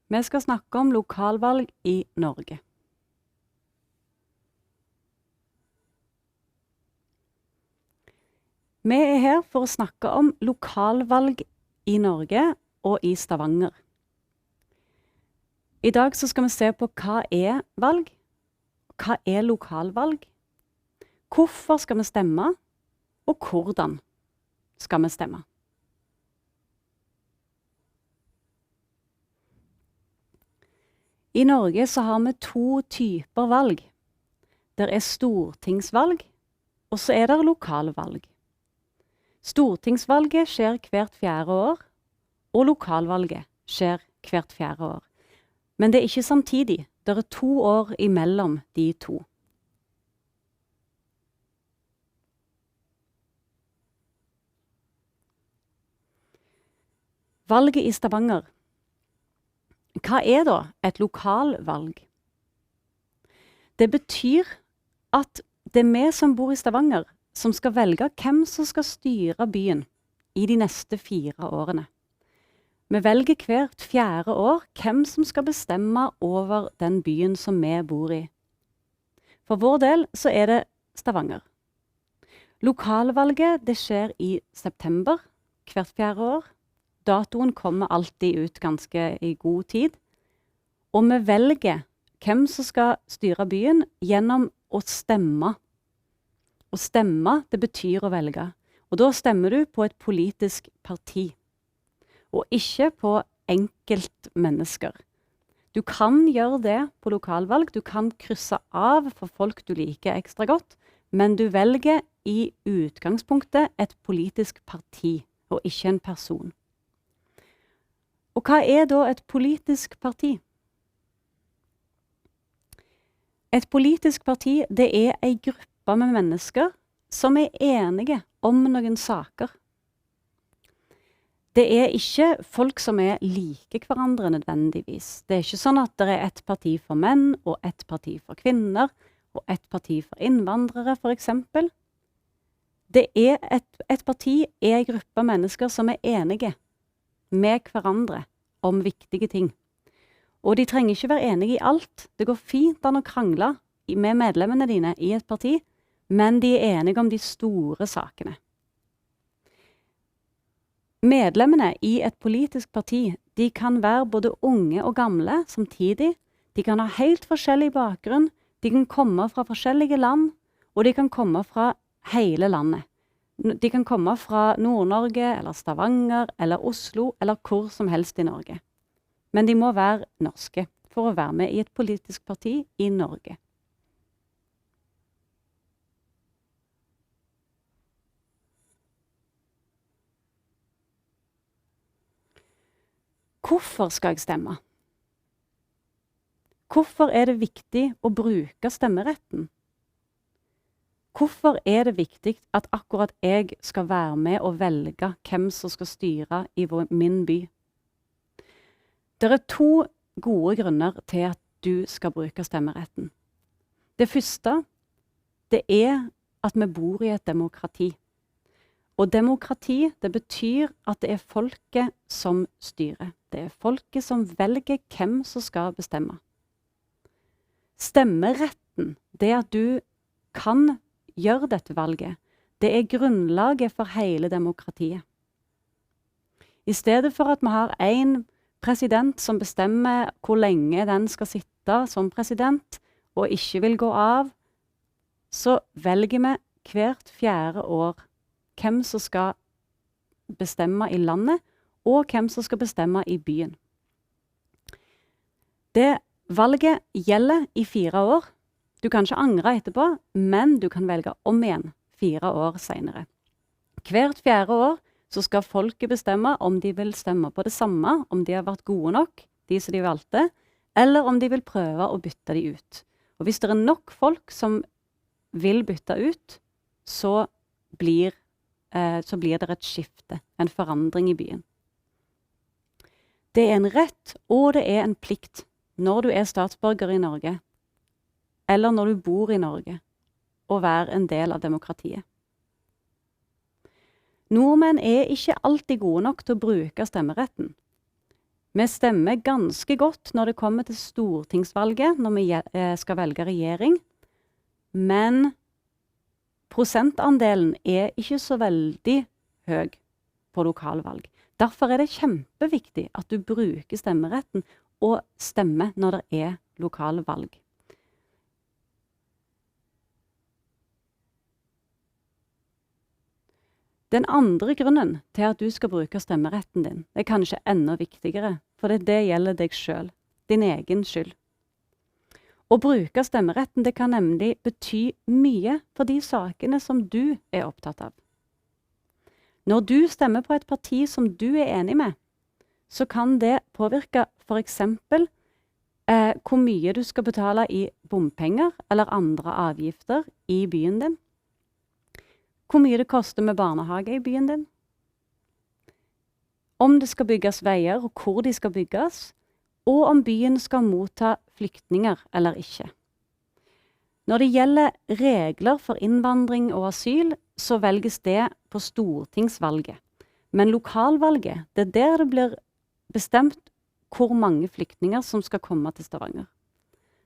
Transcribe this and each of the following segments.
Vi skal snakke om lokalvalg i Norge. Vi er her for å snakke om lokalvalg i Norge og i Stavanger. I dag så skal vi se på hva er valg, hva er lokalvalg, hvorfor skal vi stemme, og hvordan skal vi stemme. I Norge så har vi to typer valg. Der er stortingsvalg, og så er det lokalvalg. Stortingsvalget skjer hvert 4. år, og lokalvalget skjer hvert 4. år. Men det er ikke samtidig. Det er 2 år imellom de to. Valget i Stavanger. Hva er da et lokalvalg? Det betyr at det er vi som bor i Stavanger som skal velge hvem som skal styre byen i de neste 4 årene. Vi velger hvert 4. år hvem som skal bestemme over den byen som vi bor i. For vår del så er det Stavanger. Lokalvalget det skjer i september hvert 4. år. Datoen kommer alltid ut ganske i god tid. Og vi velger hvem som skal styre byen gjennom å stemme. Å stemme, det betyr å velge. Og da stemmer du på et politisk parti. Og ikke på enkeltmennesker. Du kan gjøre det på lokalvalg. Du kan krysse av for folk du liker ekstra godt. Men du velger i utgangspunktet et politisk parti, og ikke en person. Og hva er da et politisk parti? Et politisk parti, det er en gruppe med mennesker som er enige om noen saker. Det er ikke folk som er like hverandre nødvendigvis. Det er ikke sånn at det er et parti for menn, og et parti for kvinner, og et parti for innvandrere, for eksempel. Det er et parti er en gruppe mennesker som er enige med hverandre om viktige ting. Og de trenger ikke være enige i alt. Det går fint an å krangle med medlemmene dine i et parti, men de er enige om de store sakene. Medlemmene i et politisk parti, de kan være både unge og gamle samtidig. De kan ha helt forskjellig bakgrunn, de kan komme fra forskjellige land, og de kan komme fra hele landet. De kan komme fra Nord-Norge, eller Stavanger, eller Oslo, eller hvor som helst i Norge. Men de må være norske for å være med i et politisk parti i Norge. Hvorfor skal jeg stemme? Hvorfor er det viktig å bruke stemmeretten? Hvorfor er det viktig at akkurat jeg skal være med og velge hvem som skal styre i min by? Det er 2 gode grunner til at du skal bruke stemmeretten. Det første, det er at vi bor i et demokrati. Og demokrati, det betyr at det er folket som styrer. Det er folket som velger hvem som skal bestemme. Stemmeretten, det at du kan gjøre dette valget, det er grunnlaget for hele demokratiet. I stedet for at vi har en president som bestemmer hvor lenge den skal sitte som president, og ikke vil gå av, så velger vi hvert 4. år hvem som skal bestemme i landet, og hvem som skal bestemme i byen. Det valget gjelder i 4 år. Du kan ikke angre etterpå, men du kan velge om igjen 4 år senere. Hvert 4. år så skal folket bestemme om de vil stemme på det samme, om de har vært gode nok, de som de valgte, eller om de vil prøve å bytte de ut. Og hvis det er nok folk som vil bytte ut, så blir det et skifte, en forandring i byen. Det er en rett, og det er en plikt når du er statsborger i Norge, eller når du bor i Norge, å være en del av demokratiet. Nordmenn er ikke alltid gode nok til å bruke stemmeretten. Vi stemmer ganske godt når det kommer til stortingsvalget, når vi skal velge regjering. Men prosentandelen er ikke så veldig høy på lokalvalg. Derfor er det kjempeviktig at du bruker stemmeretten og stemmer når det er lokale valg. Den andre grunnen til at du skal bruke stemmeretten din, er kanskje enda viktigere, for det gjelder deg selv, din egen skyld. Å bruke stemmeretten det kan nemlig bety mye for de sakene som du er opptatt av. Når du stemmer på et parti som du er enig med, så kan det påvirke for eksempel hvor mye du skal betale i bompenger eller andre avgifter i byen din. Hvor mye det koster med barnehage i byen din. Om det skal bygges veier og hvor de skal bygges, og om byen skal motta flyktninger eller ikke. Når det gjelder regler for innvandring og asyl, så velges det på stortingsvalget. Men lokalvalget, det er der det blir bestemt hvor mange flyktninger som skal komme til Stavanger.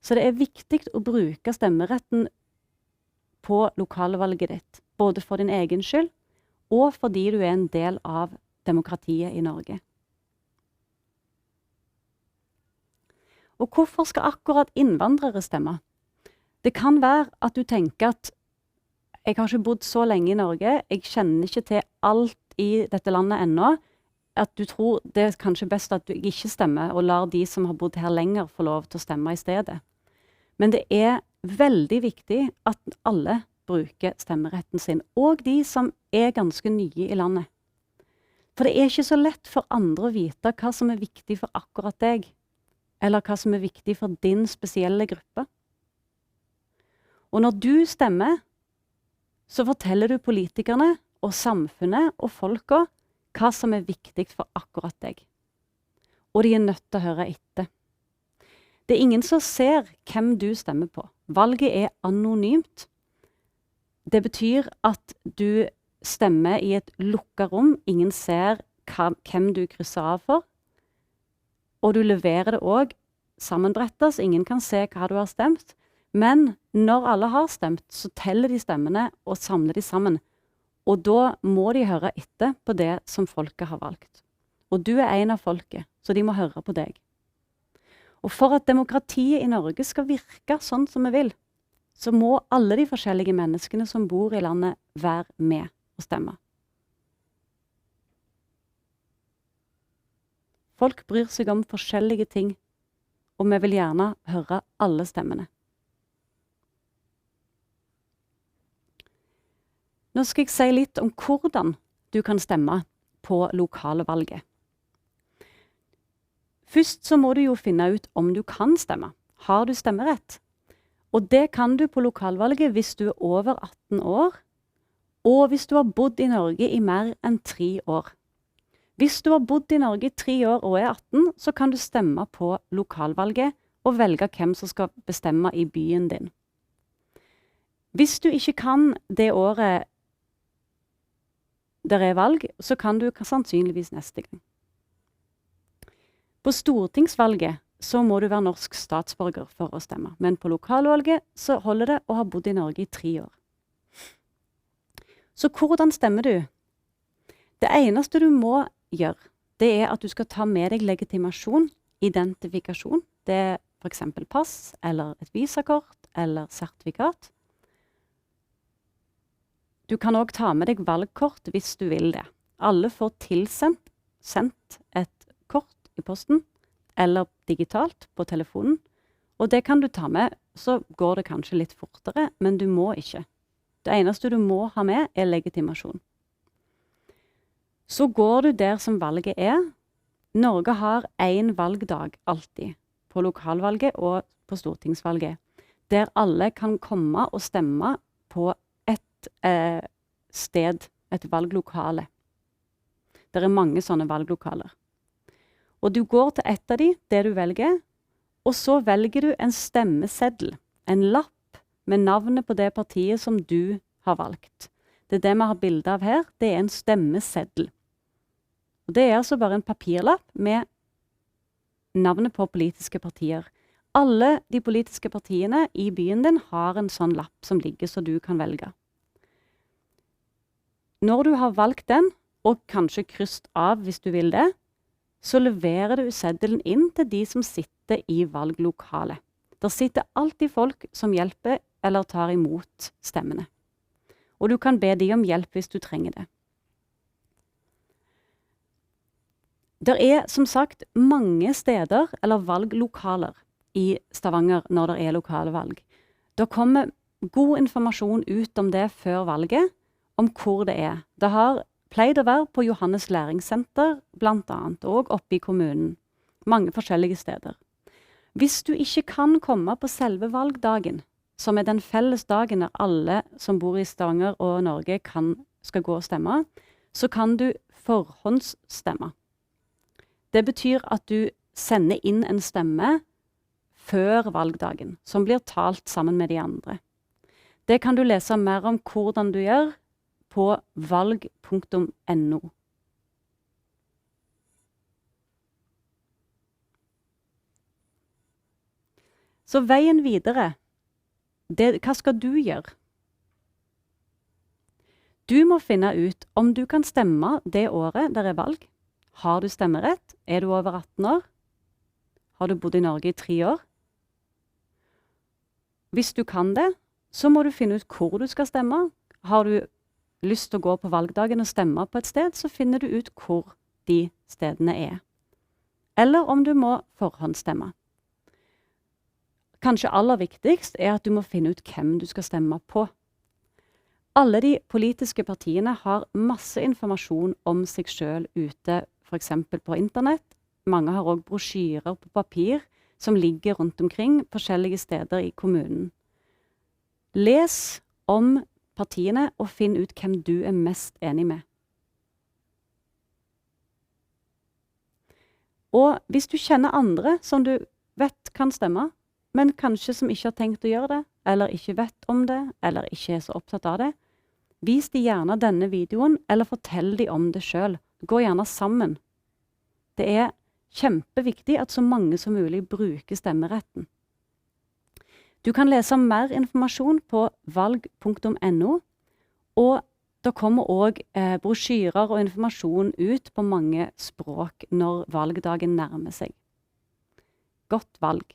Så det er viktig å bruke stemmeretten på lokalvalget ditt, både for din egen skyld, og fordi du er en del av demokratiet i Norge. Og hvorfor skal akkurat innvandrere stemme? Det kan være at du tenker at jeg har ikke bodd så lenge i Norge, jeg kjenner ikke til alt i dette landet ennå, at du tror det er kanskje best at du ikke stemmer, og lar de som har bodd her lenger få lov til å stemme i stedet. Men det er veldig viktig at alle bruker stemmeretten sin, og de som er ganske nye i landet. For det er ikke så lett for andre å vite hva som er viktig for akkurat deg, eller hva som er viktig for din spesielle gruppe. Og når du stemmer, så forteller du politikerne og samfunnet og folka hva som er viktig for akkurat deg. Og de er nødt til å høre etter. Det er ingen som ser hvem du stemmer på. Valget er anonymt. Det betyr at du stemmer i et lukket rom. Ingen ser hvem du krysser av for. Og du leverer det også sammenbrettet, så ingen kan se hva du har stemt. Men når alle har stemt, så teller de stemmene og samler de sammen. Og da må de høre etter på det som folket har valgt. Og du er en av folket, så de må høre på deg. Og for at demokratiet i Norge skal virke sånn som vi vil, så må alle de forskjellige menneskene som bor i landet være med og stemme. Folk bryr seg om forskjellige ting, og vi vil gjerne høre alle stemmene. Nå skal jeg si litt om hvordan du kan stemme på lokale valget. Først så må du jo finne ut om du kan stemme. Har du stemmerett? Og det kan du på lokalvalget hvis du er over 18 år, og hvis du har bodd i Norge i mer enn 3 år. Hvis du har bodd i Norge i 3 år og er 18, så kan du stemme på lokalvalget og velge hvem som skal bestemme i byen din. Hvis du ikke kan det året der er valg, så kan du sannsynligvis neste gang. På stortingsvalget så må du være norsk statsborger for å stemme, men på lokalvalget så holder det å ha bodd i Norge i 3 år. Så hvordan stemmer du? Det eneste du må gjøre, det er at du skal ta med deg legitimasjon, identifikasjon. Det er for eksempel pass, eller et visakort, eller sertifikat. Du kan også ta med deg valgkort hvis du vil det. Alle får sendt et kort i posten, eller digitalt på telefonen. Og det kan du ta med, så går det kanskje litt fortere, men du må ikke. Det eneste du må ha med er legitimasjon. Så går du der som valget er. Norge har 1 valgdag alltid, på lokalvalget og på stortingsvalget, der alle kan komme og stemme på sted, et valglokale. Det er mange sånne valglokaler. Og du går til et av de, det du velger, og så velger du en stemmeseddel, en lapp med navnet på det partiet som du har valgt. Det er det vi har bilde av her, det er en stemmeseddel. Og det er altså bare en papirlapp med navnet på politiske partier. Alle de politiske partiene i byen din har en sånn lapp som ligger så du kan velge. Når du har valgt den, og kanskje krysset av hvis du vil det, så leverer du seddelen inn til de som sitter i valglokalet. Der sitter alltid folk som hjelper eller tar imot stemmene. Og du kan be de om hjelp hvis du trenger det. Det er som sagt mange steder eller valglokaler i Stavanger når det er lokale valg. Det kommer god informasjon ut om det før valget, om hvor det er. Det har pleid å være på Johannes Læringssenter, blant annet, og oppe i kommunen. Mange forskjellige steder. Hvis du ikke kan komme på selve valgdagen, som er den felles dagen når alle som bor i Stavanger og Norge skal gå og stemme, så kan du forhåndsstemme. Det betyr at du sender inn en stemme før valgdagen, som blir talt sammen med de andre. Det kan du lese mer om hvordan du gjør på valg.no. Så veien videre, hva skal du gjøre? Du må finne ut om du kan stemme det året der er valg. Har du stemmerett? Er du over 18 år? Har du bodd i Norge i 3 år? Hvis du kan det, så må du finne ut hvor du skal stemme. Har du lyst til å gå på valgdagen og stemme på et sted, så finner du ut hvor de stedene er. Eller om du må forhåndsstemme. Kanskje aller viktigst er at du må finne ut hvem du skal stemme på. Alle de politiske partiene har masse informasjon om seg selv ute, for eksempel på internett. Mange har også brosjyrer på papir som ligger rundt omkring forskjellige steder i kommunen. Les om partiene og finn ut hvem du er mest enig med. Og hvis du kjenner andre som du vet kan stemme, men kanskje som ikke har tenkt å gjøre det, eller ikke vet om det, eller ikke er så opptatt av det, vis de gjerne denne videoen, eller fortell de om det selv. Gå gjerne sammen. Det er kjempeviktig at så mange som mulig bruker stemmeretten. Du kan lese mer informasjon på valg.no, og det kommer også brosjyrer og informasjon ut på mange språk når valgdagen nærmer seg. Godt valg!